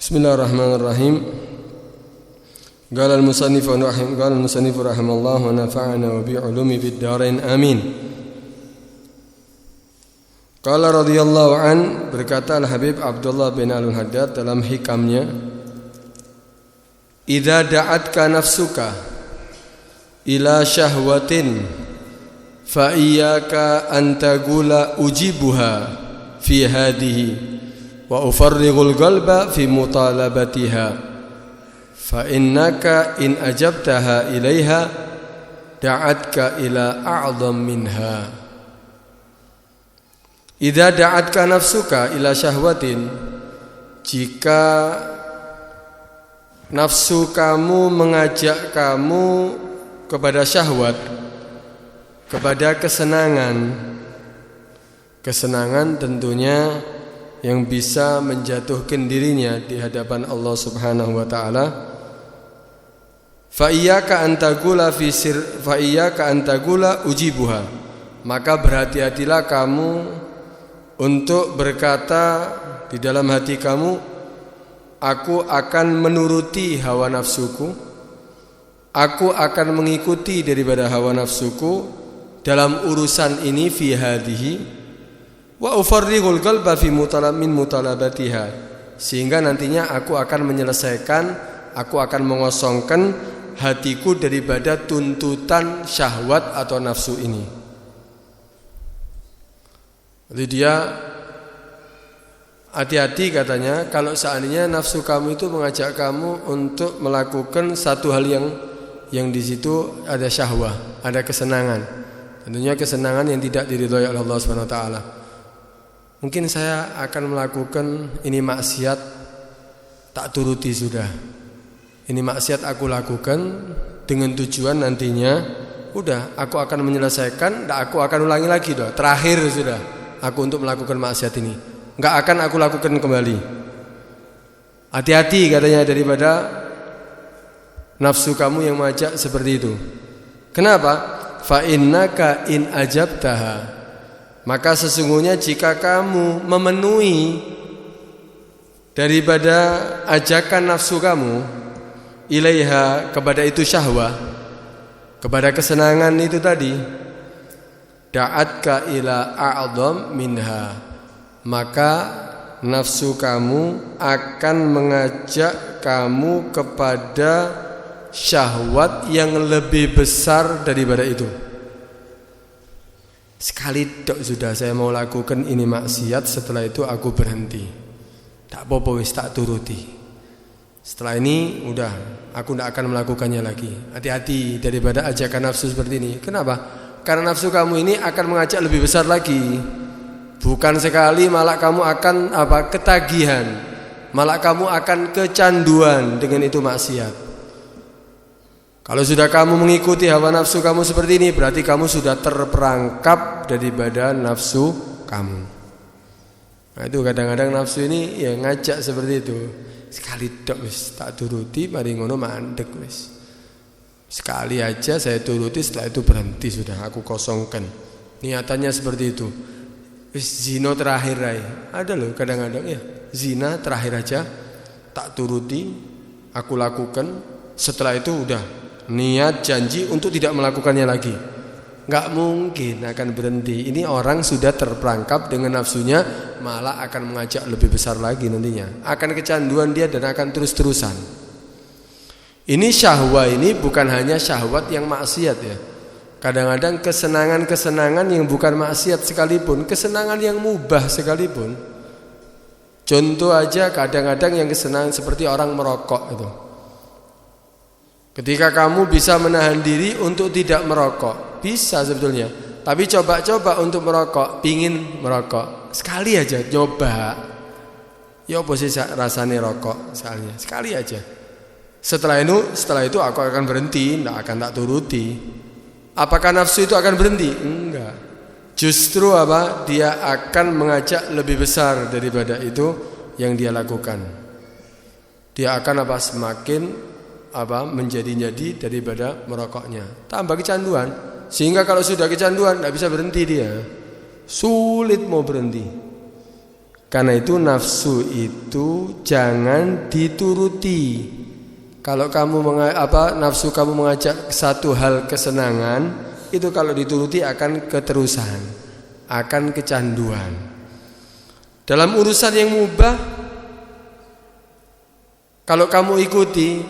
Bismillahirrahmanirrahim. Qala al-musannif rahimallahu wa nafa'ana wa bi'ulumi fid dharain amin. Qala radhiyallahu an, berkata Al-Habib Abdullah bin Al-Haddad dalam hikamnya, idza da'atka nafsuka ila syahwatin fa iyyaka an taqula ujibuha fi hadhihi wa ufarrighul qalba fi mutalabatiha fa innaka in ajabtaha ilaiha da'atka ila a'dham minha. Idza da'atka nafsuka ila syahwatin, jika nafsu kamu mengajak kamu kepada syahwat, kepada kesenangan. Kesenangan tentunya yang bisa menjatuhkan dirinya di hadapan Allah Subhanahu wa taala. Fa iyyaka an taqula ujibuha. Maka berhati-hatilah kamu untuk berkata di dalam hati kamu, aku akan menuruti hawa nafsuku, aku akan mengikuti daripada hawa nafsuku dalam urusan ini fi hadhihi wa ufarrighul qalba fi mutalabatiha, sehingga nantinya aku akan menyelesaikan, aku akan mengosongkan hatiku daripada tuntutan syahwat atau nafsu ini. Jadi dia hati-hati katanya, kalau seandainya nafsu kamu itu mengajak kamu untuk melakukan satu hal yang di situ ada syahwah, ada kesenangan. Tentunya kesenangan yang tidak diridhai oleh Allah Subhanahu wa taala. Mungkin saya akan melakukan ini maksiat, tak turuti sudah. Ini maksiat aku lakukan dengan tujuan nantinya udah aku akan menyelesaikan, tak aku akan ulangi lagi doh. Terakhir sudah aku untuk melakukan maksiat ini. Enggak akan aku lakukan kembali. Hati-hati katanya daripada nafsu kamu yang mengajak seperti itu. Kenapa? Fa innaka in ajabtaha, maka sesungguhnya jika kamu memenuhi daripada ajakan nafsu kamu ilaiha, kepada itu syahwah, kepada kesenangan itu tadi, da'atka ila a'dham minha, maka nafsu kamu akan mengajak kamu kepada syahwat yang lebih besar daripada itu. Sekali dok sudah saya mau lakukan ini maksiat, setelah itu aku berhenti. Tak apa-apa wis, tak turuti. Setelah ini udah aku tidak akan melakukannya lagi. Hati-hati daripada ajakan nafsu seperti ini. Kenapa? Karena nafsu kamu ini akan mengajak lebih besar lagi. Bukan sekali, malah kamu akan ketagihan, malah kamu akan kecanduan dengan itu maksiat. Kalau sudah kamu mengikuti hawa nafsu kamu seperti ini, berarti kamu sudah terperangkap daripada nafsu kamu. Nah itu kadang-kadang nafsu ini ya ngajak seperti itu. Sekali dok wis tak turuti, mari ngono mandek wis. Sekali aja saya turuti, setelah itu berhenti sudah, aku kosongkan. Niatannya seperti itu. Wis zina terakhir aja. Ada loh kadang-kadang ya, zina terakhir aja tak turuti, aku lakukan, setelah itu udah niat janji untuk tidak melakukannya lagi. Enggak mungkin akan berhenti. Ini orang sudah terperangkap dengan nafsunya, malah akan mengajak lebih besar lagi nantinya. Akan kecanduan dia dan akan terus-terusan. Ini syahwat ini bukan hanya syahwat yang maksiat ya. Kadang-kadang kesenangan-kesenangan yang bukan maksiat sekalipun, kesenangan yang mubah sekalipun. Contoh aja kadang-kadang yang kesenangan seperti orang merokok itu. Ketika kamu bisa menahan diri untuk tidak merokok, bisa sebetulnya. Tapi coba-coba untuk merokok, pingin merokok, sekali aja coba. Ya apa sih rasanya rokok sekali aja. Setelah itu aku akan berhenti, tidak akan tak turuti. Apakah nafsu itu akan berhenti? Enggak. Justru dia akan mengajak lebih besar daripada itu yang dia lakukan. Dia akan semakin menjadi-jadi daripada merokoknya, tambah kecanduan, sehingga kalau sudah kecanduan tidak bisa berhenti dia, sulit mau berhenti. Karena itu nafsu itu jangan dituruti. Kalau kamu nafsu kamu mengajak satu hal kesenangan, itu kalau dituruti akan keterusan, akan kecanduan. Dalam urusan yang mubah, kalau kamu ikuti,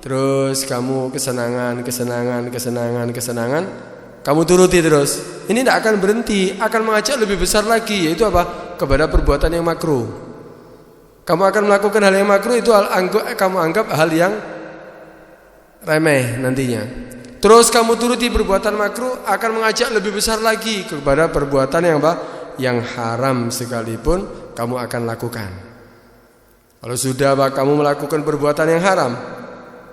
terus kamu kesenangan, kamu turuti terus, ini tidak akan berhenti, akan mengajak lebih besar lagi, yaitu apa? Kepada perbuatan yang makruh. Kamu akan melakukan hal yang makruh, itu kamu anggap hal yang remeh nantinya. Terus kamu turuti perbuatan makruh, akan mengajak lebih besar lagi kepada perbuatan yang apa? Yang haram sekalipun kamu akan lakukan. Kalau sudah kamu melakukan perbuatan yang haram,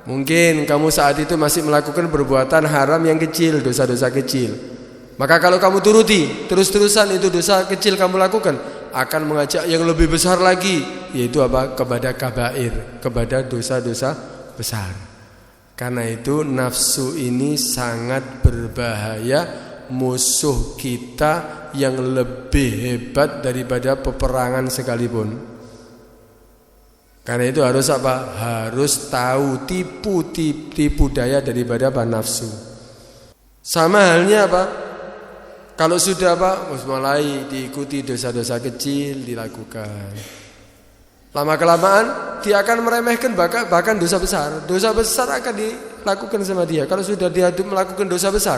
mungkin kamu saat itu masih melakukan perbuatan haram yang kecil, dosa-dosa kecil. Maka kalau kamu turuti, terus-terusan itu dosa kecil kamu lakukan, akan mengajak yang lebih besar lagi, yaitu apa? Kepada kabair, kepada dosa-dosa besar. Karena itu nafsu ini sangat berbahaya, musuh kita yang lebih hebat daripada peperangan sekalipun. Karena itu harus apa? Harus tahu tipu daya daripada nafsu. Sama halnya apa? Kalau sudah mulai diikuti dosa-dosa kecil dilakukan, lama-kelamaan dia akan meremehkan bahkan dosa besar. Dosa besar akan dilakukan sama dia. Kalau sudah dia melakukan dosa besar,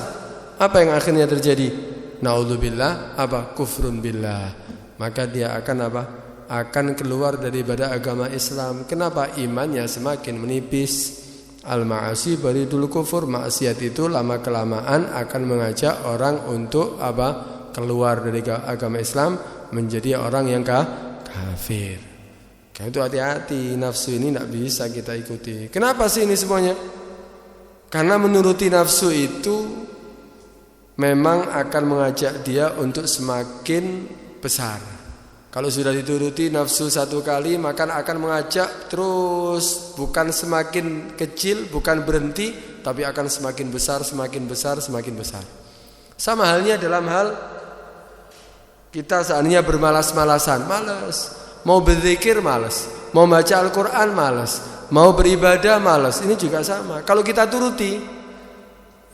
apa yang akhirnya terjadi? Naudzubillah, kufrun billah. Maka dia akan akan keluar daripada agama Islam. Kenapa? Imannya semakin menipis. Al-ma'asi baridul kufur, maksiat itu lama-kelamaan akan mengajak orang untuk keluar dari agama Islam, menjadi orang yang kafir. Karena itu hati-hati, nafsu ini tidak bisa kita ikuti. Kenapa sih ini semuanya? Karena menuruti nafsu itu memang akan mengajak dia untuk semakin besar. Kalau sudah dituruti nafsu satu kali, maka akan mengajak terus, bukan semakin kecil, bukan berhenti, tapi akan semakin besar, semakin besar, semakin besar. Sama halnya dalam hal kita seandainya bermalas-malasan, malas, mau berzikir malas, mau baca Al-Quran malas, mau beribadah malas, ini juga sama. Kalau kita turuti,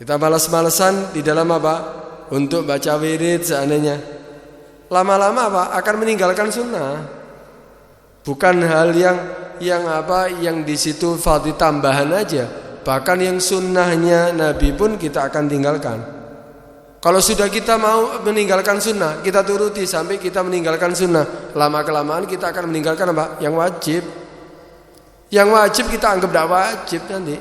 kita malas-malasan di dalam untuk baca wirid seandainya, lama-lama akan meninggalkan sunnah. Bukan hal yang di situ fadhil tambahan aja, bahkan yang sunnahnya Nabi pun kita akan tinggalkan. Kalau sudah kita mau meninggalkan sunnah, kita turuti sampai kita meninggalkan sunnah, lama-kelamaan kita akan meninggalkan yang wajib. Yang wajib kita anggap tidak wajib nanti.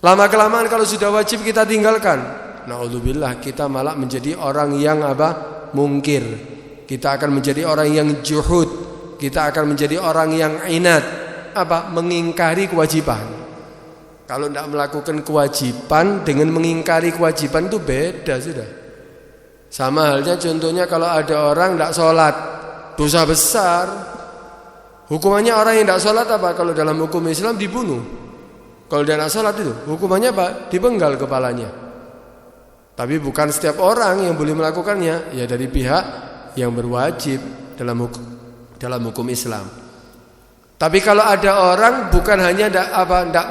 Lama-kelamaan kalau sudah wajib kita tinggalkan, naudzubillah, kita malah menjadi orang yang mungkir. Kita akan menjadi orang yang juhud. Kita akan menjadi orang yang inat, mengingkari kewajiban. Kalau tidak melakukan kewajiban dengan mengingkari kewajiban itu beda sudah. Sama halnya contohnya kalau ada orang tidak sholat, dosa besar. Hukumannya orang yang tidak sholat kalau dalam hukum Islam dibunuh. Kalau dia tidak sholat itu hukumannya dipenggal kepalanya. Tapi bukan setiap orang yang boleh melakukannya, ya dari pihak yang berwajib dalam hukum Islam. Tapi kalau ada orang bukan hanya tidak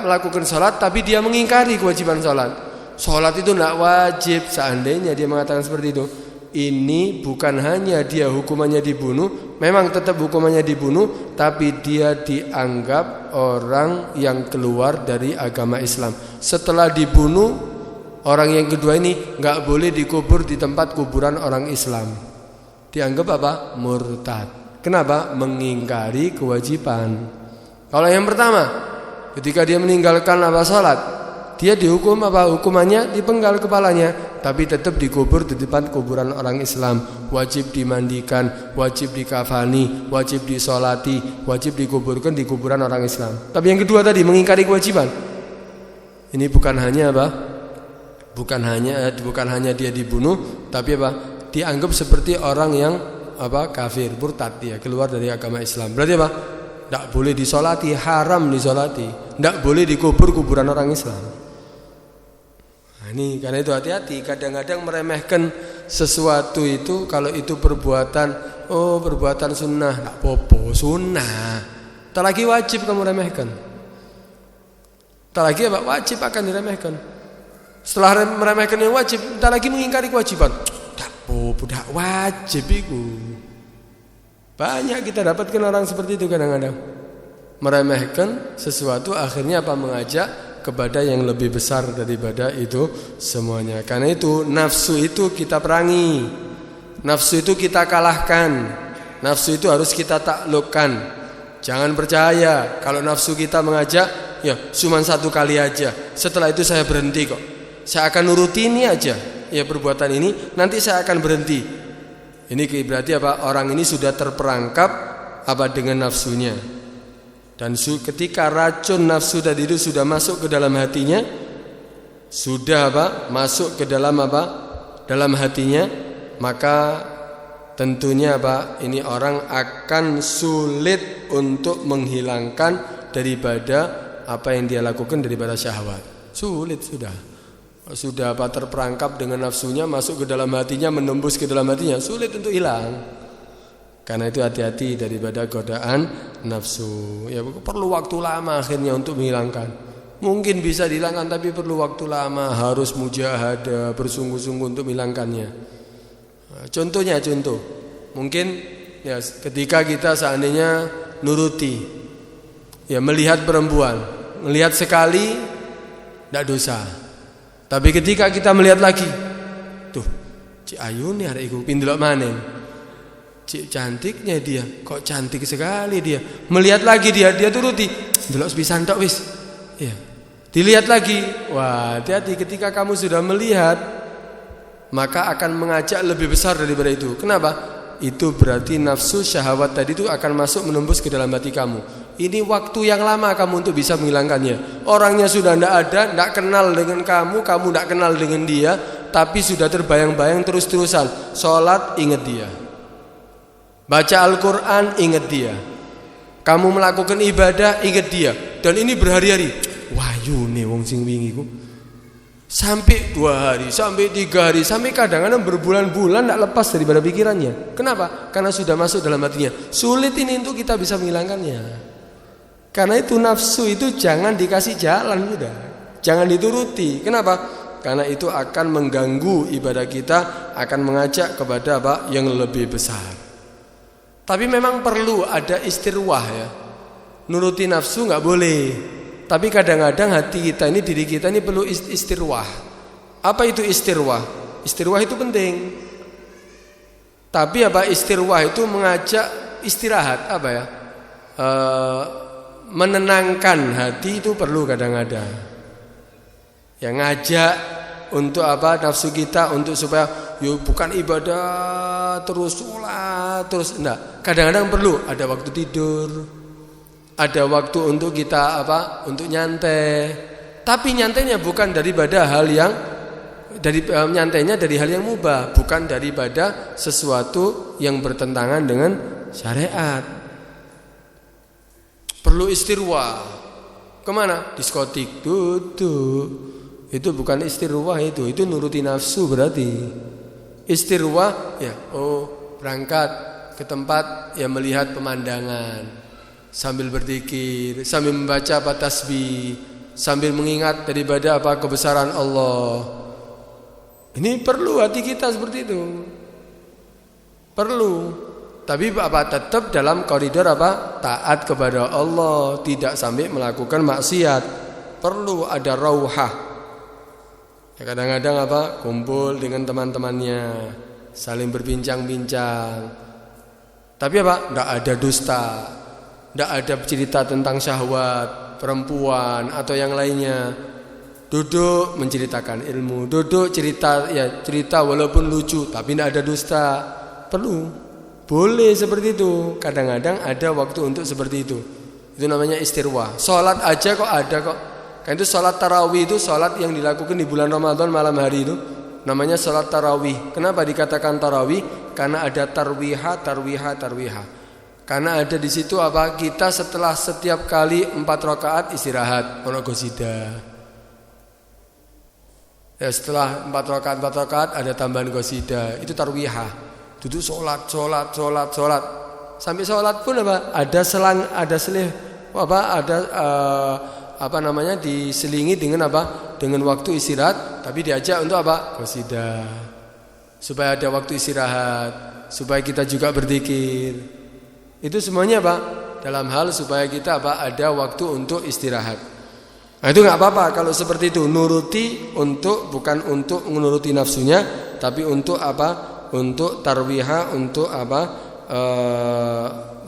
melakukan sholat, tapi dia mengingkari kewajiban sholat. Sholat itu tidak wajib, seandainya dia mengatakan seperti itu, ini bukan hanya dia hukumannya dibunuh, memang tetap hukumannya dibunuh, tapi dia dianggap orang yang keluar dari agama Islam. Setelah dibunuh, orang yang kedua ini nggak boleh dikubur di tempat kuburan orang Islam. Dianggap murtad. Kenapa? Mengingkari kewajiban. Kalau yang pertama, ketika dia meninggalkan sholat, dia dihukum hukumannya dipenggal kepalanya, tapi tetap dikubur di tempat kuburan orang Islam. Wajib dimandikan, wajib dikafani, wajib disolati, wajib dikuburkan di kuburan orang Islam. Tapi yang kedua tadi mengingkari kewajiban. Ini bukan hanya bukan hanya dia dibunuh, tapi dianggap seperti orang yang kafir, murtad, dia keluar dari agama Islam. Berarti tidak boleh disolati, haram disolati, tidak boleh dikubur kuburan orang Islam. Nah, ini karena itu hati-hati. Kadang-kadang meremehkan sesuatu itu, kalau itu perbuatan oh perbuatan sunnah, tak popo sunnah. Tak lagi wajib kamu remehkan. Tak lagi apa? Wajib akan diremehkan. Setelah meremehkan yang wajib, tak lagi mengingkari kewajiban. Tak popo, tak wajib itu. Banyak kita dapatkan orang seperti itu kadang-kadang. Meremehkan sesuatu akhirnya apa? Mengajak kepada yang lebih besar daripada itu semuanya. Karena itu nafsu itu kita perangi. Nafsu itu kita kalahkan. Nafsu itu harus kita taklukkan. Jangan percaya kalau nafsu kita mengajak, ya cuma satu kali aja. Setelah itu saya berhenti kok. Saya akan nuruti ini aja. Ya perbuatan ini, nanti saya akan berhenti. Ini berarti apa? Orang ini sudah terperangkap apa dengan nafsunya. Dan ketika racun nafsu tadi itu sudah masuk ke dalam hatinya, sudah apa? Masuk ke dalam apa? Dalam hatinya, maka tentunya apa? Ini orang akan sulit untuk menghilangkan daripada apa yang dia lakukan daripada syahwat. Sulit sudah apa? Terperangkap dengan nafsunya, masuk ke dalam hatinya, menembus ke dalam hatinya, sulit untuk hilang. Karena itu hati-hati daripada godaan nafsu. Ya perlu waktu lama akhirnya untuk menghilangkan. Mungkin bisa dihilangkan tapi perlu waktu lama, harus mujahadah, bersungguh-sungguh untuk menghilangkannya. Contohnya mungkin ya ketika kita seandainya nuruti, ya melihat perempuan, melihat sekali tidak dosa. Tapi ketika kita melihat lagi, tuh Cik Ayu nih hari itu pindelok maning. Cik cantiknya dia, kok cantik sekali dia. Melihat lagi dia turuti, delok sepisan tok wis. Ya. Dilihat lagi. Wah, hati-hati ketika kamu sudah melihat, maka akan mengajak lebih besar daripada itu. Kenapa? Itu berarti nafsu syahwat tadi itu akan masuk menembus ke dalam hati kamu. Ini waktu yang lama kamu untuk bisa menghilangkannya. Orangnya sudah tidak ada, tidak kenal dengan kamu tidak kenal dengan dia, tapi sudah terbayang-bayang terus-terusan. Sholat ingat dia, baca Al-Quran ingat dia, kamu melakukan ibadah ingat dia. Dan ini berhari-hari. Wahyu nih wong sing wingi ku. Sampai 2 hari, sampai 3 hari, sampai kadang-kadang berbulan-bulan tidak lepas daripada pikirannya. Kenapa? Karena sudah masuk dalam hatinya. Sulit ini untuk kita bisa menghilangkannya. Karena itu nafsu itu jangan dikasih jalan, sudah. Jangan dituruti. Kenapa? Karena itu akan mengganggu ibadah kita, akan mengajak kepada apa? Yang lebih besar. Tapi memang perlu ada istirwah ya. Nuruti nafsu nggak boleh. Tapi kadang-kadang hati kita ini, diri kita ini perlu istirwah. Apa itu istirwah? Istirwah itu penting. Tapi apa istirwah itu mengajak istirahat, apa ya? Menenangkan hati itu perlu kadang-kadang. Ya ngajak untuk apa? Nafsu kita untuk supaya bukan ibadah terus sholat terus enggak. Kadang-kadang perlu ada waktu tidur. Ada waktu untuk kita apa? Untuk nyantai. Tapi nyantainya bukan daripada hal yang nyantainya dari hal yang mubah, bukan daripada sesuatu yang bertentangan dengan syariat. Perlu istirwah. Kemana? Diskotik, duduk. Itu bukan istirwah itu nuruti nafsu berarti. Istirwah ya, berangkat ke tempat ya melihat pemandangan. Sambil berzikir, sambil membaca apa tasbih, sambil mengingat daripada apa kebesaran Allah. Ini perlu hati kita seperti itu. Perlu. Tapi apa tetap dalam koridor apa? Taat kepada Allah, tidak sampai melakukan maksiat. Perlu ada rauhah. Ya, kadang-kadang apa? Kumpul dengan teman-temannya, saling berbincang-bincang. Tapi apa? Enggak ada dusta. Tidak ada cerita tentang syahwat, perempuan atau yang lainnya. Duduk menceritakan ilmu, duduk cerita walaupun lucu, tapi tidak ada dusta. Perlu, boleh seperti itu. Kadang-kadang ada waktu untuk seperti itu. Itu namanya istirwah. Sholat aja kok ada kok. Kan itu sholat tarawih itu sholat yang dilakukan di bulan Ramadan malam hari itu. Namanya sholat tarawih. Kenapa dikatakan tarawih? Karena ada tarwiha. Karena ada di situ apa? Kita setelah setiap kali 4 rakaat istirahat, ono qasidah. Ya setelah 4 rakaat ada tambahan qasidah. Itu tarwihah. duduk sholat. Sampai sholat pun ada selang, ada selih, diselingi dengan dengan waktu istirahat, tapi diajak untuk qasidah. Supaya ada waktu istirahat, supaya kita juga berzikir. Itu semuanya dalam hal supaya kita ada waktu untuk istirahat. Nah, itu enggak apa-apa kalau seperti itu, nuruti bukan untuk menuruti nafsunya, tapi untuk untuk tarwiha, untuk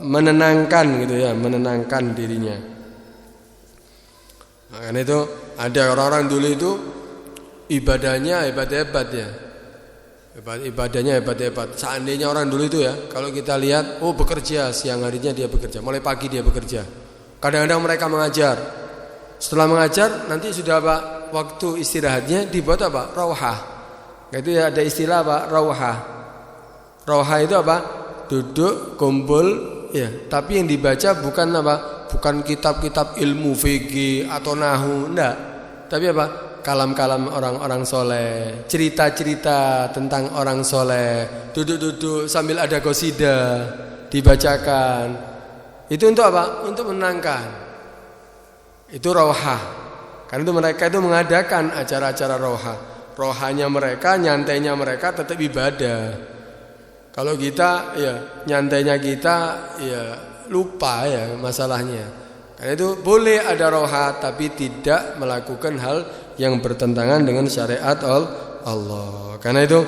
menenangkan gitu ya, menenangkan dirinya. Makanya itu ada orang-orang dulu itu ibadahnya hebat-hebat ya. Ibadahnya hebat-hebat. Seandainya orang dulu itu ya, kalau kita lihat, bekerja, siang harinya dia bekerja, mulai pagi dia bekerja. Kadang-kadang mereka mengajar. Setelah mengajar, nanti sudah waktu istirahatnya dibuat rauhah. Itu ya, ada istilah rauhah. Rauhah itu duduk, kumpul ya, tapi yang dibaca bukan bukan kitab-kitab ilmu fikih atau nahwu, enggak. Tapi kalam-kalam orang-orang soleh, cerita-cerita tentang orang soleh, duduk-duduk sambil ada qasidah dibacakan. Itu untuk untuk menenangkan. Itu rauhah. Karena itu mereka itu mengadakan acara-acara rauhah. Rauhanya mereka, nyantainya mereka tetap ibadah. Kalau kita ya nyantainya kita ya lupa ya masalahnya. Karena itu boleh ada rauhah tapi tidak melakukan hal yang bertentangan dengan syariat Allah. Karena itu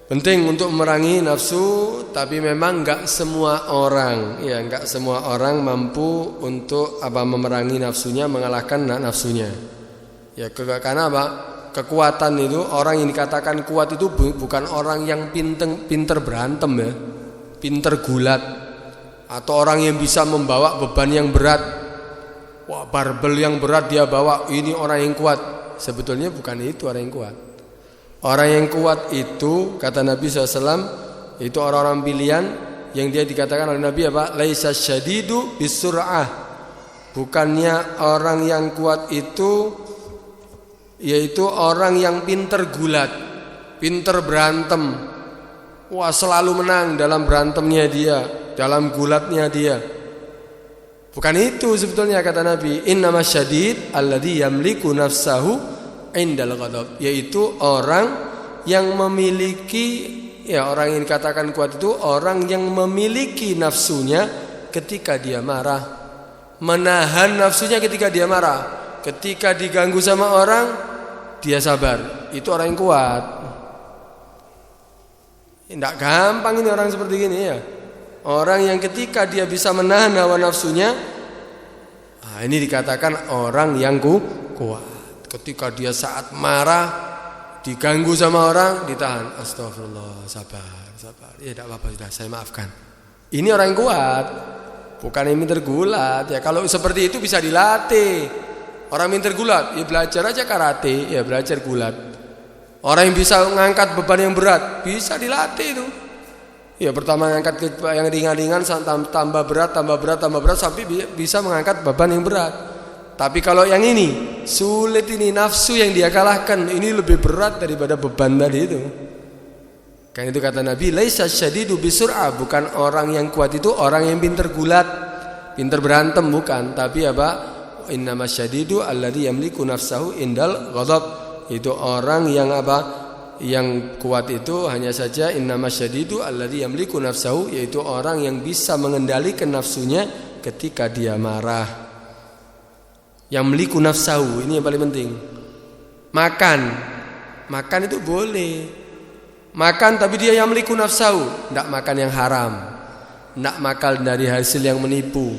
penting untuk memerangi nafsu, tapi memang enggak semua orang mampu untuk memerangi nafsunya, mengalahkan nafsunya. Ya karena kekuatan itu, orang yang dikatakan kuat itu bukan orang yang pinter berantem ya, pinter gulat, atau orang yang bisa membawa beban yang berat. Wah, barbel yang berat dia bawa, ini orang yang kuat. Sebetulnya bukan itu orang yang kuat. Orang yang kuat itu kata Nabi SAW, itu orang-orang pilihan yang dia dikatakan oleh Nabi laisa syadidu bisur'ah. Bukannya orang yang kuat itu yaitu orang yang pinter gulat, pinter berantem. Wah, selalu menang dalam berantemnya dia, dalam gulatnya dia. Bukan itu sebetulnya kata Nabi. Innamas syadid alladzi yamliku nafsahu indal ghadab, yaitu orang yang memiliki, ya orang yang dikatakan kuat itu orang yang memiliki nafsunya ketika dia marah, menahan nafsunya ketika dia marah. Ketika diganggu sama orang dia sabar. Itu orang yang kuat. Tidak gampang ini orang seperti ini ya. Orang yang ketika dia bisa menahan hawa nafsunya, ini dikatakan orang yang kuat. Ketika dia saat marah, diganggu sama orang, ditahan. Astagfirullah, sabar. Ya tidak apa-apa, sudah saya maafkan. Ini orang yang kuat, bukan yang minta gulat. Ya kalau seperti itu bisa dilatih. Orang minta gulat, ya belajar aja karate, ya belajar gulat. Orang yang bisa mengangkat beban yang berat, bisa dilatih itu. Ya pertama mengangkat yang ringan-ringan, tambah berat sampai bisa mengangkat beban yang berat. Tapi kalau yang ini sulit, ini nafsu yang dia kalahkan, ini lebih berat daripada beban tadi itu. Kan itu kata Nabi, laisa syadidu bisur'ah, bukan orang yang kuat itu orang yang pintar gulat, pintar berantem, bukan. Tapi innamas syadidu alladzi yamliku nafsahu indal ghadab. Itu orang yang yang kuat itu hanya saja innamas syadidu alladzi yamliku nafsahu, yaitu orang yang bisa mengendalikan nafsunya ketika dia marah. Yamliku nafsahu, ini yang paling penting. Makan itu boleh. Makan tapi dia yamliku nafsahu, tidak makan yang haram, tidak makan dari hasil yang menipu.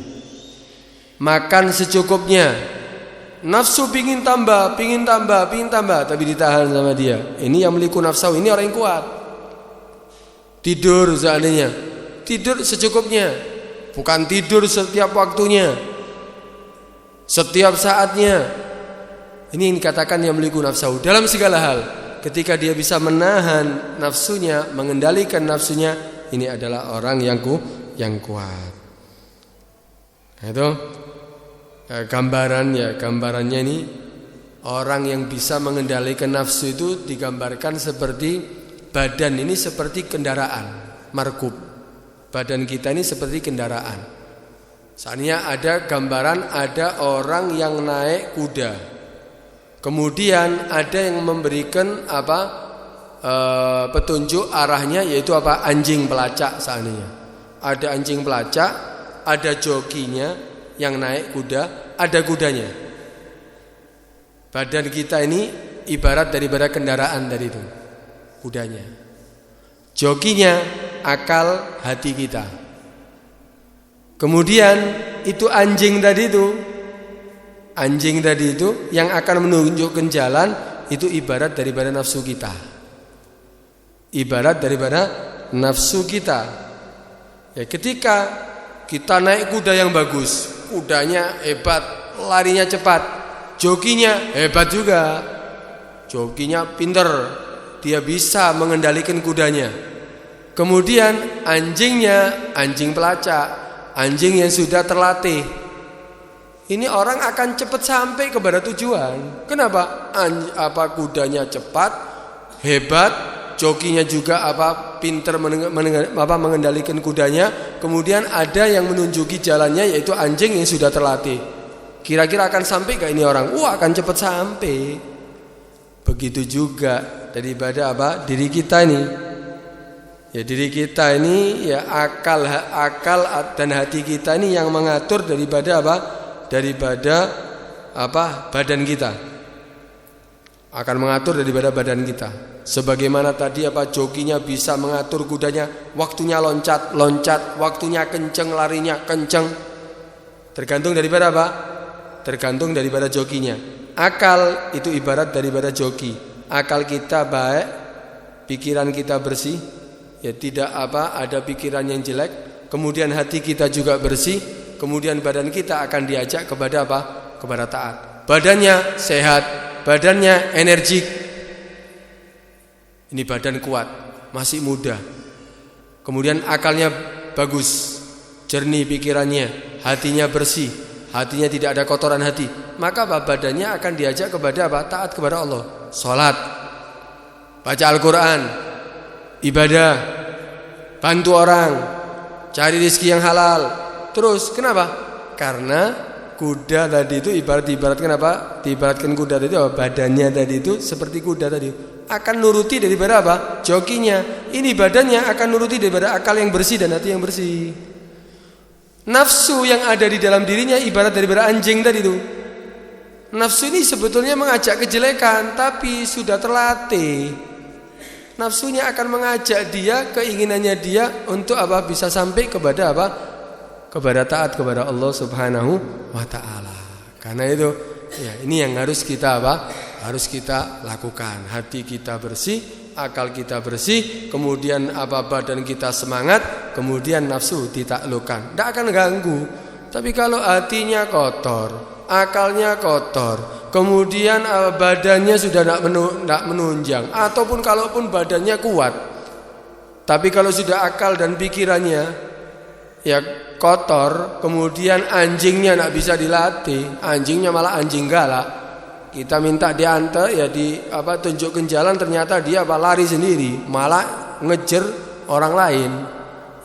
Makan secukupnya. Nafsu pingin tambah, tapi ditahan sama dia. Ini yang memiliki nafsu, ini orang yang kuat. Tidur seandainya, tidur secukupnya, bukan tidur setiap waktunya, setiap saatnya. Ini yang dikatakan yang memiliki nafsu dalam segala hal. Ketika dia bisa menahan nafsunya, mengendalikan nafsunya, ini adalah orang yang kuat. Nah, itu gambarannya ini orang yang bisa mengendalikan nafsu itu digambarkan seperti badan ini seperti kendaraan, markub. Badan kita ini seperti kendaraan. Seandainya ada gambaran ada orang yang naik kuda. Kemudian ada yang memberikan petunjuk arahnya, yaitu anjing pelacak seandainya. Ada anjing pelacak, ada jokinya yang naik kuda, ada kudanya. Badan kita ini ibarat daripada kendaraan tadi itu, kudanya. Jokinya akal hati kita. Kemudian itu anjing tadi itu yang akan menunjukkan jalan, itu ibarat daripada nafsu kita. Ibarat daripada nafsu kita. Ya, ketika kita naik kuda yang bagus, kudanya hebat, larinya cepat, jokinya hebat juga. Jokinya pinter, dia bisa mengendalikan kudanya. Kemudian anjingnya, anjing pelacak, anjing yang sudah terlatih. Ini orang akan cepat sampai kepada tujuan. Kenapa? Kudanya cepat, hebat, jokinya juga pinter mengendalikan kudanya. Kemudian ada yang menunjuki jalannya, yaitu anjing yang sudah terlatih. Kira-kira akan sampai gak ini orang? Akan cepat sampai. Begitu juga daripada diri kita ini. Ya, diri kita ini ya akal dan hati kita ini yang mengatur daripada badan kita. Akan mengatur daripada badan kita. Sebagaimana tadi jokinya bisa mengatur kudanya, waktunya loncat, waktunya kenceng, larinya kenceng. Tergantung daripada Tergantung daripada jokinya. Akal itu ibarat daripada joki. Akal kita baik, pikiran kita bersih, ya tidak ada pikiran yang jelek. Kemudian hati kita juga bersih. Kemudian badan kita akan diajak kepada kepada taat. Badannya sehat, badannya energik. Ini badan kuat, masih muda. Kemudian akalnya bagus, jernih pikirannya, hatinya bersih, hatinya tidak ada kotoran hati. Maka badannya akan diajak kepada taat kepada Allah. Salat, baca Al-Quran, ibadah, bantu orang, cari rezeki yang halal. Terus kenapa? Karena kuda tadi itu diibaratkan diibaratkan kuda tadi badannya tadi itu seperti kuda tadi, akan nuruti daripada jokinya. Ini badannya akan nuruti daripada akal yang bersih dan hati yang bersih. Nafsu yang ada di dalam dirinya ibarat daripada anjing tadi itu. Nafsu ini sebetulnya mengajak kejelekan, tapi sudah terlatih. Nafsunya akan mengajak dia, keinginannya dia untuk bisa sampai kepada kepada taat kepada Allah Subhanahu wa taala. Karena itu ya ini yang harus kita harus kita lakukan. Hati kita bersih, akal kita bersih, kemudian badan kita semangat, kemudian nafsu ditaklukkan. Tidak akan ganggu. Tapi kalau hatinya kotor, akalnya kotor, kemudian badannya sudah tidak menunjang, ataupun kalaupun badannya kuat, tapi kalau sudah akal dan pikirannya ya kotor, kemudian anjingnya tidak bisa dilatih, anjingnya malah anjing galak. Kita minta diantar ya tunjukkan jalan, ternyata dia lari sendiri, malah ngejer orang lain.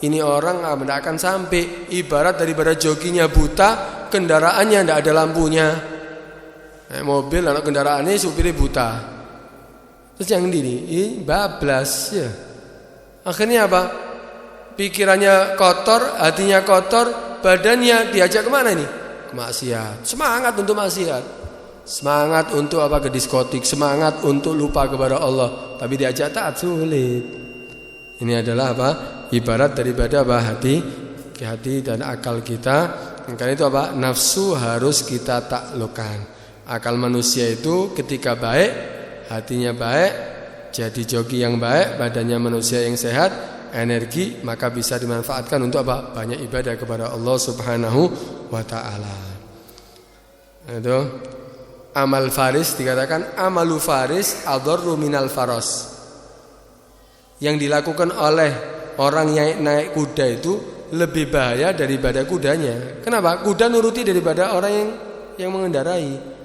Ini orang tidak akan sampai. Ibarat daripada jokinya buta, kendaraannya tidak ada lampunya. Mobil anak kendaraannya supirnya buta. Terus yang ini bablas ya. Akhirnya pikirannya kotor, hatinya kotor, badannya diajak kemana ini? Ke maksiat. Semangat untuk maksiat, semangat untuk ke diskotik, semangat untuk lupa kepada Allah, tapi diajak taat sulit. Ini adalah ibarat daripada hati dan akal kita. Karena itu nafsu harus kita taklukkan. Akal manusia itu ketika baik, hatinya baik, jadi joki yang baik, badannya manusia yang sehat, energi, maka bisa dimanfaatkan untuk banyak ibadah kepada Allah Subhanahu wa taala. Itu amal faris, dikatakan amalu faris adharru minal faros. Yang dilakukan oleh orang yang naik kuda itu lebih bahaya daripada kudanya. Kenapa? Kuda nuruti daripada orang yang mengendarai.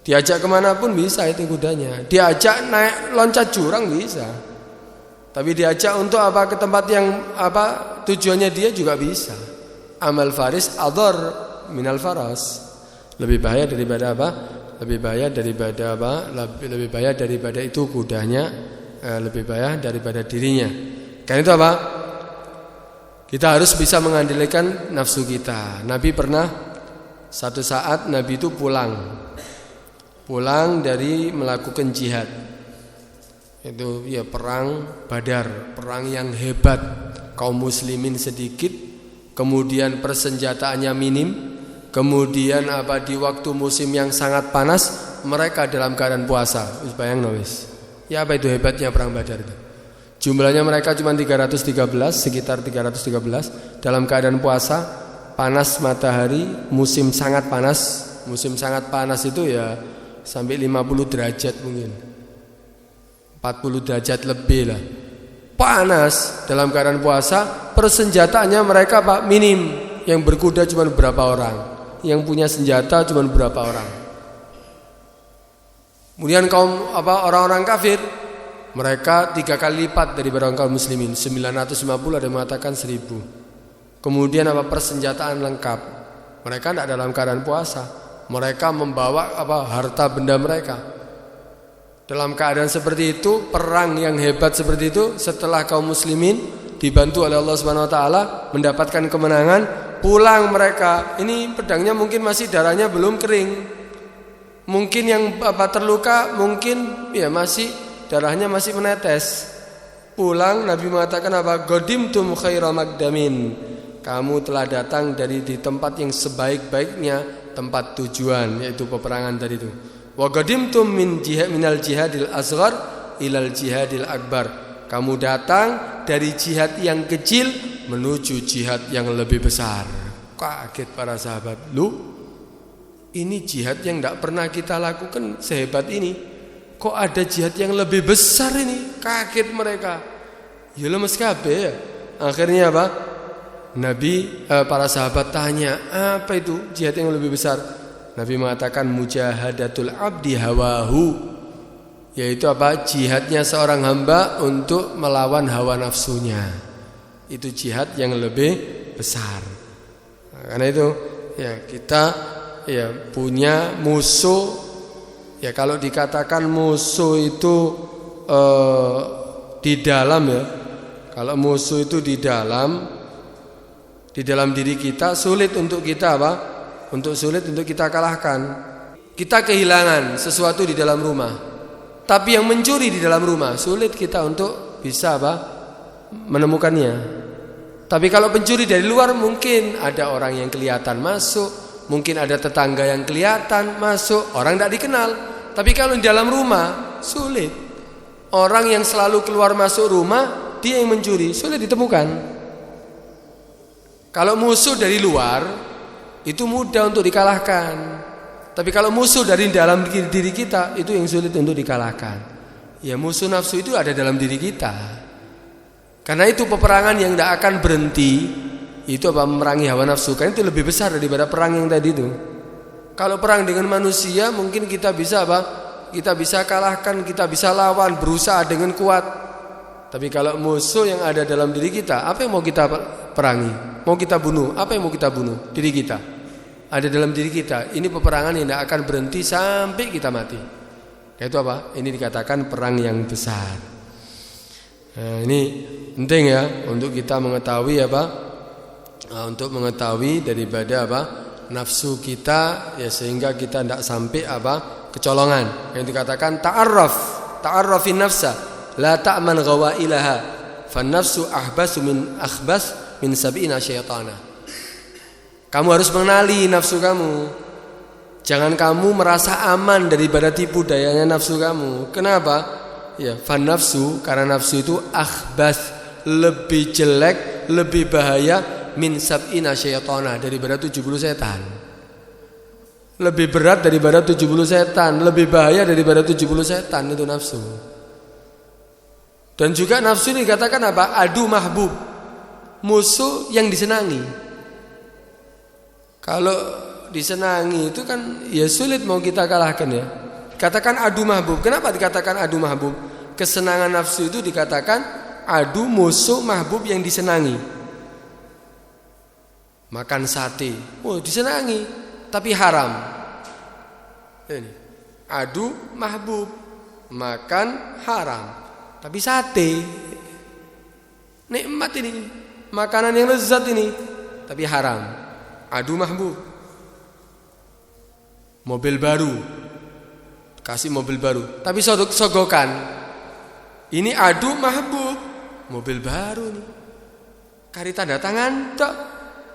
Diajak kemanapun bisa itu kudanya. Diajak naik loncat jurang bisa. Tapi diajak untuk apa ke tempat yang apa tujuannya dia juga bisa. Amal faris adhar minal faras. Lebih bahaya daripada apa? Lebih bahaya daripada apa? Lebih bahaya daripada itu kudanya, lebih bahaya daripada dirinya. Karena itu apa? Kita harus bisa mengandalkan nafsu kita. Nabi pernah satu saat Nabi itu pulang dari melakukan jihad. Itu ya perang Badar, perang yang hebat. Kaum muslimin sedikit, kemudian persenjataannya minim. Kemudian apa di waktu musim yang sangat panas mereka dalam keadaan puasa. Bayang wis. Ya apa itu hebatnya perang Badar itu. Jumlahnya mereka cuma 313, sekitar 313 dalam keadaan puasa, panas matahari, musim sangat panas. Musim sangat panas itu ya sampai 50 derajat mungkin. 40 derajat lebih lah. Panas dalam keadaan puasa, persenjataannya mereka Pak minim. Yang berkuda cuma berapa orang. Yang punya senjata cuma berapa orang. Kemudian kaum orang-orang kafir, mereka 3 kali lipat daripada kaum muslimin. 950 ada yang mengatakan 1000. Kemudian persenjataan lengkap. Mereka tidak dalam keadaan puasa. Mereka membawa harta benda mereka. Dalam keadaan seperti itu, perang yang hebat seperti itu, setelah kaum muslimin dibantu oleh Allah Subhanahu wa taala mendapatkan kemenangan, pulang mereka. Ini pedangnya mungkin masih darahnya belum kering. Mungkin yang terluka mungkin ya masih darahnya masih menetes. Pulang Nabi mengatakan Qadimtum khaira magdamin. Kamu telah datang dari di tempat yang sebaik-baiknya tempat tujuan, yaitu peperangan tadi itu. Wa qadimtum minal jihadil asghar ilal jihadil akbar. Kamu datang dari jihad yang kecil menuju jihad yang lebih besar. Kaget para sahabat. Ini jihad yang tidak pernah kita lakukan sehebat ini. Kok ada jihad yang lebih besar ini? Kaget mereka. Ya lemes kabeh ya. Akhirnya apa? Para sahabat tanya, apa itu jihad yang lebih besar? Nabi mengatakan mujahadatul abdi hawahu, yaitu jihadnya seorang hamba untuk melawan hawa nafsunya. Itu jihad yang lebih besar. Karena itu ya kita ya punya musuh. Ya kalau dikatakan musuh itu di dalam ya. Kalau musuh itu di dalam diri kita, sulit untuk kita sulit untuk kita kalahkan. Kita kehilangan sesuatu di dalam rumah, tapi yang mencuri di dalam rumah sulit kita untuk bisa menemukannya. Tapi kalau pencuri dari luar mungkin ada orang yang kelihatan masuk, mungkin ada tetangga yang kelihatan masuk, orang tidak dikenal. Tapi kalau di dalam rumah sulit. Orang yang selalu keluar masuk rumah, dia yang mencuri, sulit ditemukan. Kalau musuh dari luar itu mudah untuk dikalahkan. Tapi kalau musuh dari dalam diri kita itu yang sulit untuk dikalahkan. Ya musuh nafsu itu ada dalam diri kita. Karena itu peperangan yang tidak akan berhenti itu memerangi hawa nafsu. Karena itu lebih besar daripada perang yang tadi itu. Kalau perang dengan manusia mungkin kita bisa kita bisa kalahkan, kita bisa lawan, berusaha dengan kuat. Tapi kalau musuh yang ada dalam diri kita, apa yang mau kita perangi? Mau kita bunuh? Apa yang mau kita bunuh? Diri kita. Ada dalam diri kita. Ini peperangan yang tidak akan berhenti sampai kita mati. Itu Ini dikatakan perang yang besar. Nah, ini penting ya untuk kita mengetahui untuk mengetahui daripada nafsu kita ya sehingga kita tidak sampai kecolongan. Yang dikatakan ta'arrafin nafsa la ta'man ghawailaha fan nafsu akhbas min sab'ina syaitana. Kamu harus mengenali nafsu kamu. Jangan kamu merasa aman daripada tipu dayanya nafsu kamu. Kenapa? Ya, fan nafsu, karena nafsu itu akhbas, lebih jelek, lebih bahaya min sab'ina syaitana, daripada 70 setan. Lebih berat daripada 70 setan, lebih bahaya daripada 70 setan itu nafsu. Dan juga nafsu ini dikatakan adu mahbub, musuh yang disenangi. Kalau disenangi itu kan ya sulit mau kita kalahkan ya. Katakan adu mahbub. Kenapa dikatakan adu mahbub? Kesenangan nafsu itu dikatakan adu musuh mahbub yang disenangi. Makan sate, disenangi, tapi haram. Ini adu mahbub, makan haram, tapi sate nikmat ini, makanan yang lezat ini, tapi haram. Adu mahbub. Mobil baru, kasih mobil baru, tapi sogokan. Ini adu mahbub, mobil baru nih, kari tanda tangan tak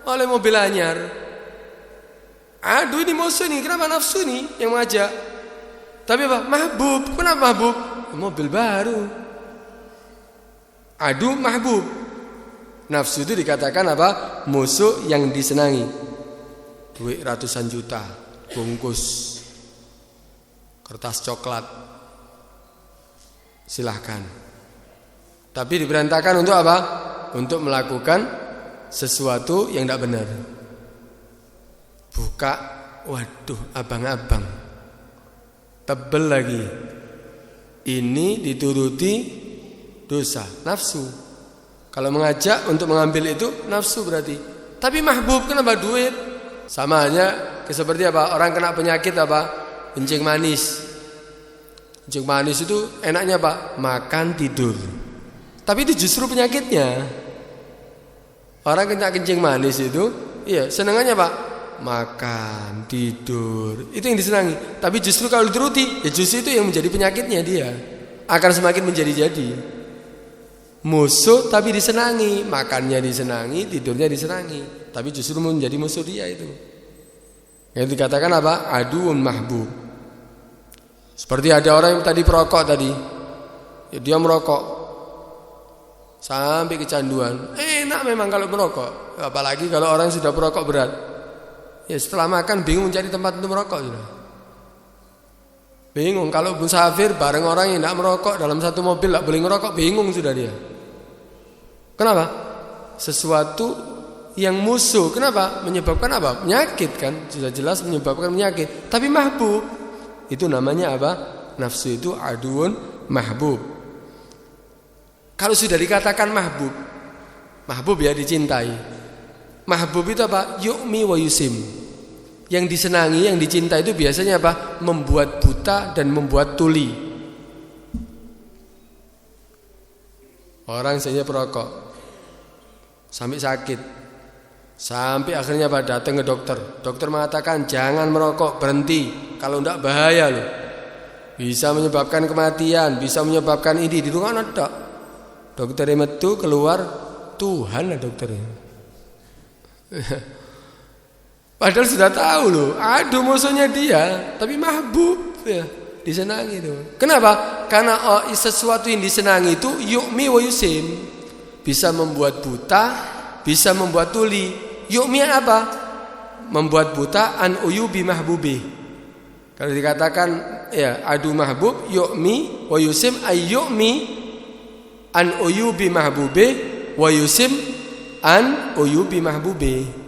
oleh mobil anyar. Aduh ini musuh nih, kenapa nafsu nih yang mengajak? Tapi apa? Mahbub, kenapa mahbub? Mobil baru. Adu mahbub. Nafsu itu dikatakan apa? Musuh yang disenangi. Duit ratusan juta, bungkus kertas coklat, silahkan. Tapi diperintahkan untuk apa? Untuk melakukan sesuatu yang tidak benar. Buka, waduh, abang-abang, tebel lagi. Ini dituruti dosa, nafsu. Kalau mengajak untuk mengambil itu nafsu berarti. Tapi mahbub, kenapa duit? Sama aja seperti apa? Orang kena penyakit apa? Kencing manis. Kencing manis itu enaknya apa? Makan, tidur. Tapi itu justru penyakitnya. Orang kena kencing manis itu, iya, senangannya apa? Makan, tidur. Itu yang disenangi. Tapi justru kalau dituruti, ya justru itu yang menjadi penyakitnya dia. Akan semakin menjadi-jadi. Musuh tapi disenangi, makannya disenangi, tidurnya disenangi, tapi justru menjadi musuh dia itu. Yang dikatakan apa? Aduun mahbub. Seperti ada orang yang tadi perokok tadi, ya, dia merokok sampai kecanduan. Enak memang kalau merokok, apalagi kalau orang sudah perokok berat. Ya setelah makan bingung mencari tempat untuk merokok sudah. Bingung kalau musafir bareng orang yang tidak merokok dalam satu mobil tidak boleh merokok, bingung sudah dia. Kenapa? Sesuatu yang musuh. Kenapa? Menyebabkan apa? Penyakit kan? Sudah jelas menyebabkan penyakit. Tapi mahbub itu namanya apa? Nafsu itu aduun mahbub. Kalau sudah dikatakan mahbub, mahbub ya dicintai. Mahbub itu apa? Yu'mi wa yusim. Yang disenangi, yang dicintai itu biasanya apa? Membuat buta dan membuat tuli. Orang saya perokok sampai sakit, sampai akhirnya apa? Datang ke dokter. Dokter mengatakan jangan merokok, berhenti. Kalau tidak bahaya loh. Bisa menyebabkan kematian, bisa menyebabkan ini. Di rumah ada. Dokter itu keluar, Tuhan lah dokternya. Padahal sudah tahu loh, aduh musuhnya dia, tapi mahbub ya, disenangi itu. Kenapa? Karena sesuatu yang disenangi itu yu'mi wa yusim, bisa membuat buta, bisa membuat tuli. Yu'mi apa? Membuat buta an uyubi mahbubi. Kalau dikatakan ya adu mahbub yu'mi wa yusim ay yu'mi an uyubi mahbubi wa yusim an uyubi mahbubi.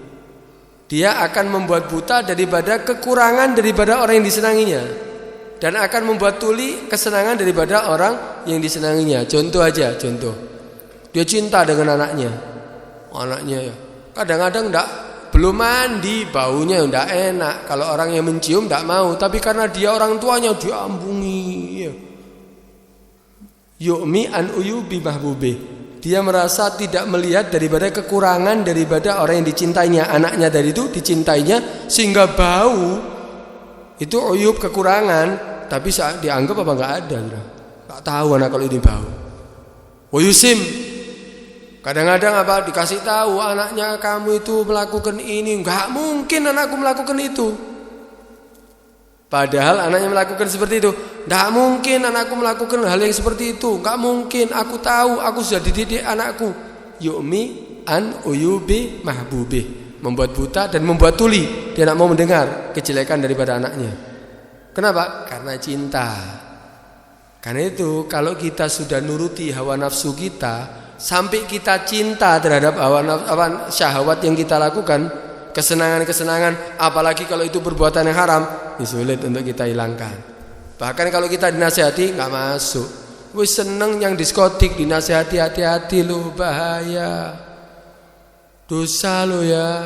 Dia akan membuat buta daripada kekurangan daripada orang yang disenanginya, dan akan membuat tuli kesenangan daripada orang yang disenanginya. Contoh aja, contoh. Dia cinta dengan anaknya. Anaknya ya kadang-kadang belum mandi, baunya enggak enak. Kalau orang yang mencium enggak mau, tapi karena dia orang tuanya diambungi. Ya. Yu'mi an uyubi mahbubi. Dia merasa tidak melihat daripada kekurangan daripada orang yang dicintainya, anaknya dari itu dicintainya, sehingga bau itu uyub kekurangan, tapi saat dianggap apa enggak ada, enggak tahu anak kalau ini bau. Wayusim, kadang-kadang apa dikasih tahu anaknya kamu itu melakukan ini, enggak mungkin anakku melakukan itu. Padahal anaknya melakukan seperti itu. Tidak mungkin anakku melakukan hal yang seperti itu. Tidak mungkin, aku tahu, aku sudah dididik anakku. Yu'mi an uyubi mahbubi. Membuat buta dan membuat tuli. Dia tidak mau mendengar kejelekan daripada anaknya. Kenapa? Karena cinta. Karena itu kalau kita sudah nuruti hawa nafsu kita, sampai kita cinta terhadap hawa syahwat yang kita lakukan, kesenangan-kesenangan, apalagi kalau itu perbuatan yang haram, ini sulit untuk kita hilangkan. Bahkan kalau kita dinasihati nggak masuk. Wis seneng yang diskotik, dinasihati hati-hati lo, bahaya. Dosa lo ya.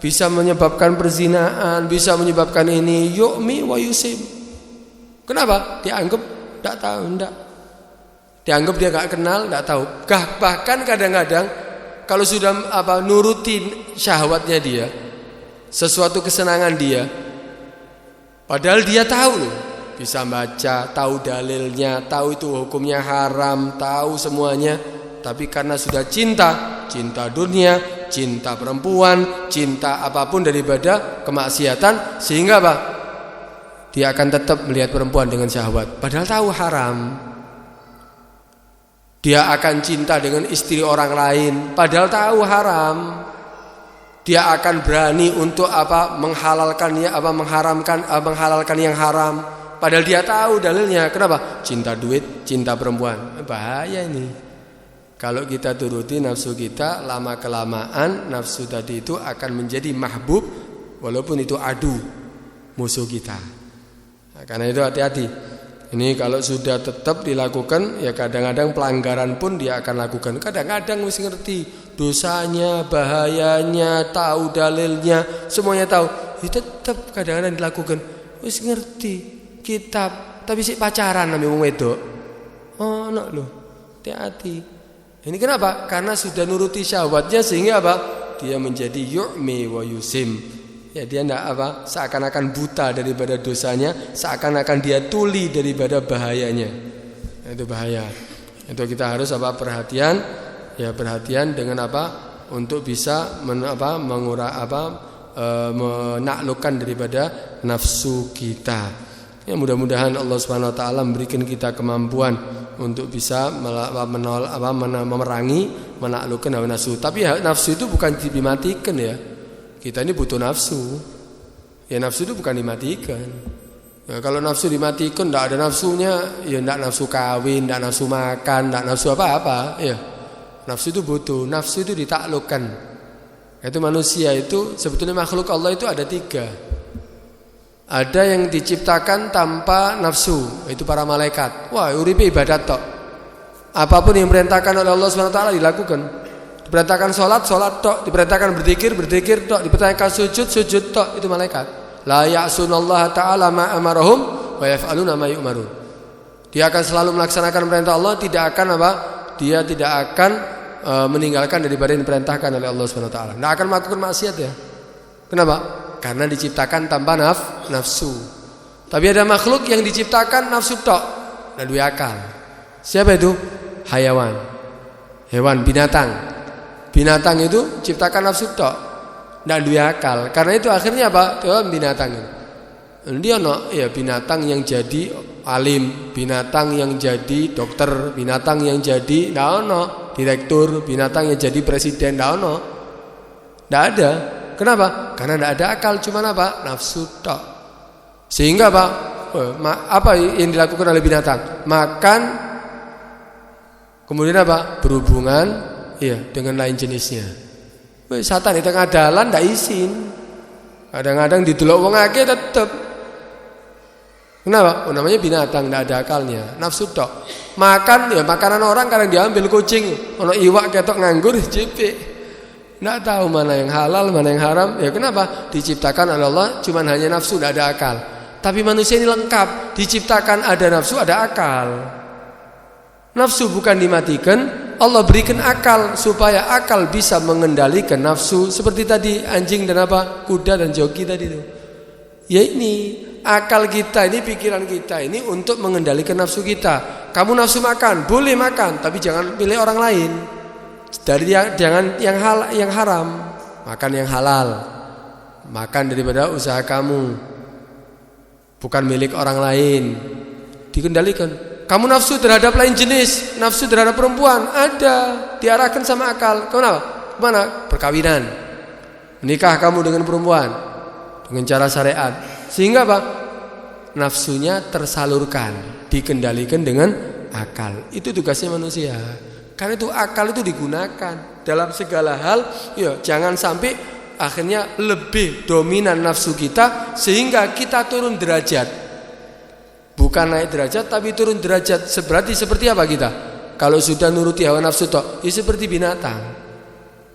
Bisa menyebabkan perzinaan, bisa menyebabkan ini. Yu'mi wa yusim. Kenapa? Dianggap enggak tahu, enggak. Dianggap dia enggak kenal, enggak tahu. Bahkan kadang-kadang kalau sudah nuruti syahwatnya dia, sesuatu kesenangan dia, padahal dia tahu loh, bisa baca, tahu dalilnya, tahu itu hukumnya haram, tahu semuanya, tapi karena sudah cinta dunia, cinta perempuan, cinta apapun daripada kemaksiatan, sehingga apa? Dia akan tetap melihat perempuan dengan syahwat, padahal tahu haram. Dia akan cinta dengan istri orang lain, padahal tahu haram. Dia akan berani untuk menghalalkan yang haram, padahal dia tahu dalilnya. Kenapa? Cinta duit, cinta perempuan. Bahaya ini. Kalau kita turuti nafsu kita, lama kelamaan nafsu tadi itu akan menjadi mahbub, walaupun itu adu, musuh kita. Nah, karena itu hati-hati. Ini kalau sudah tetap dilakukan, ya kadang-kadang pelanggaran pun dia akan lakukan. Kadang-kadang mesti ngerti dosanya, bahayanya, tahu dalilnya, semuanya tahu. Ya tetap kadang-kadang dilakukan. Mesti ngerti kitab, tapi si pacaran namanya wong wedok. Oh, no loh. Hati-hati. Ini kenapa? Karena sudah nuruti syahwatnya, sehingga apa? Dia menjadi yu'mi wa yusim. Ya dia tidak seakan-akan buta daripada dosanya, seakan-akan dia tuli daripada bahayanya. Itu bahaya. Itu kita harus perhatian, ya perhatian dengan untuk bisa menaklukkan daripada nafsu kita. Ya mudah-mudahan Allah Subhanahu wa taala memberikan kita kemampuan untuk bisa memerangi, menaklukkan hawa nafsu. Tapi nafsu itu bukan dimatikan ya. Kita ini butuh nafsu. Ya nafsu itu bukan dimatikan. Ya, kalau nafsu dimatikan, tidak ada nafsunya, ya tidak nafsu kawin, tidak nafsu makan, tidak nafsu apa-apa. Ya, nafsu itu butuh. Nafsu itu ditaklukkan. Itu manusia itu sebetulnya makhluk Allah itu ada 3. Ada yang diciptakan tanpa nafsu, itu para malaikat. Wah, uripe ibadat tok. Apapun yang diperintahkan oleh Allah Subhanahu wa taala dilakukan. Diperintahkan sholat tok, diperintahkan berzikir tok, diperintahkan sujud tok, itu malaikat. La ya'sunallaha ta'ala ma amarahum wa yaf'aluna ma yu'marun. Dia akan selalu melaksanakan perintah Allah, Dia tidak akan meninggalkan daripada yang diperintahkan oleh Allah Subhanahu wa taala. Tidak akan melakukan maksiat ya. Kenapa? Karena diciptakan tanpa nafsu. Tapi ada makhluk yang diciptakan nafsu tok dan dua akal. Siapa itu? Hewan, binatang. Binatang itu ciptakan nafsu tok dan dua akal. Karena itu akhirnya Dia binatang. Dia binatang yang jadi alim, binatang yang jadi dokter, binatang yang jadi direktur, binatang yang jadi presiden, tidak ada. Kenapa? Karena tidak ada akal, cuma nafsu tok. Sehingga apa yang dilakukan oleh binatang? Makan, kemudian berhubungan dengan lain jenisnya. Satan di tengah dalan tidak izin. Kadang-kadang didelok wong akeh tetep. Kenapa? Namanya binatang, tidak ada akalnya, nafsu tok. Makan makanan orang kadang diambil kucing, ono iwak ketok nganggur jepik. Tidak tahu mana yang halal, mana yang haram. Ya kenapa? Diciptakan oleh Allah cuma hanya nafsu, tidak ada akal. Tapi manusia ini lengkap, diciptakan ada nafsu, ada akal. Nafsu bukan dimatikan, Allah berikan akal supaya akal bisa mengendalikan nafsu. Seperti tadi anjing dan kuda dan joki tadi itu. Ya ini akal kita ini, pikiran kita ini untuk mengendalikan nafsu kita. Kamu nafsu makan, boleh makan, tapi jangan pilih orang lain. Jangan yang haram, makan yang halal. Makan daripada usaha kamu, bukan milik orang lain. Dikendalikan. Kamu nafsu terhadap lain jenis, nafsu terhadap perempuan, ada, diarahkan sama akal. Kemana? Perkawinan. Menikah kamu dengan perempuan dengan cara syariat. Sehingga nafsunya tersalurkan, dikendalikan dengan akal. Itu tugasnya manusia. Karena itu akal itu digunakan dalam segala hal. Ya, jangan sampai akhirnya lebih dominan nafsu kita sehingga kita turun derajat. Bukan naik derajat tapi turun derajat. Berarti seperti apa kita? Kalau sudah nuruti hawa nafsu tok, ya seperti binatang.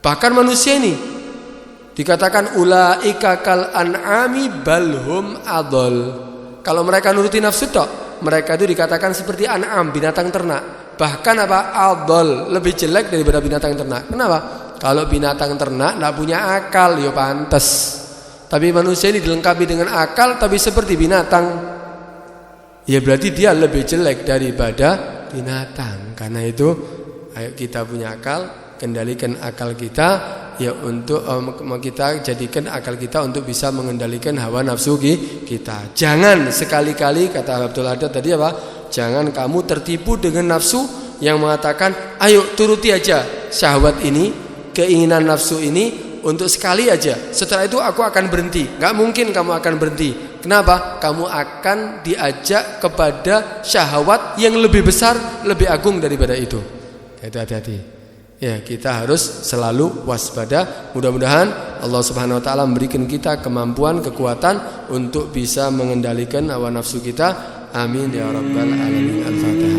Bahkan manusia ini dikatakan ulaika kal an'ami balhum adol. Kalau mereka nuruti nafsu tok, mereka itu dikatakan seperti an'am, binatang ternak. Bahkan apa? Adol, lebih jelek daripada binatang ternak. Kenapa? Kalau binatang ternak tidak punya akal, ya pantas. Tapi manusia ini dilengkapi dengan akal, tapi seperti binatang. Ya berarti dia lebih jelek daripada binatang. Karena itu, ayo kita punya akal, kendalikan akal kita, ya untuk kita jadikan akal kita untuk bisa mengendalikan hawa nafsu kita. Jangan sekali-kali, kata Abdul Haddad tadi apa? Jangan kamu tertipu dengan nafsu yang mengatakan, ayo turuti aja syahwat ini, keinginan nafsu ini untuk sekali aja. Setelah itu aku akan berhenti. Gak mungkin kamu akan berhenti. Kenapa? Kamu akan diajak kepada syahwat yang lebih besar, lebih agung daripada itu. Itu hati-hati. Ya, kita harus selalu waspada. Mudah-mudahan Allah Subhanahu wa taala memberikan kita kemampuan, kekuatan untuk bisa mengendalikan hawa nafsu kita. Amin ya rabbal alamin. Al-Fatihah.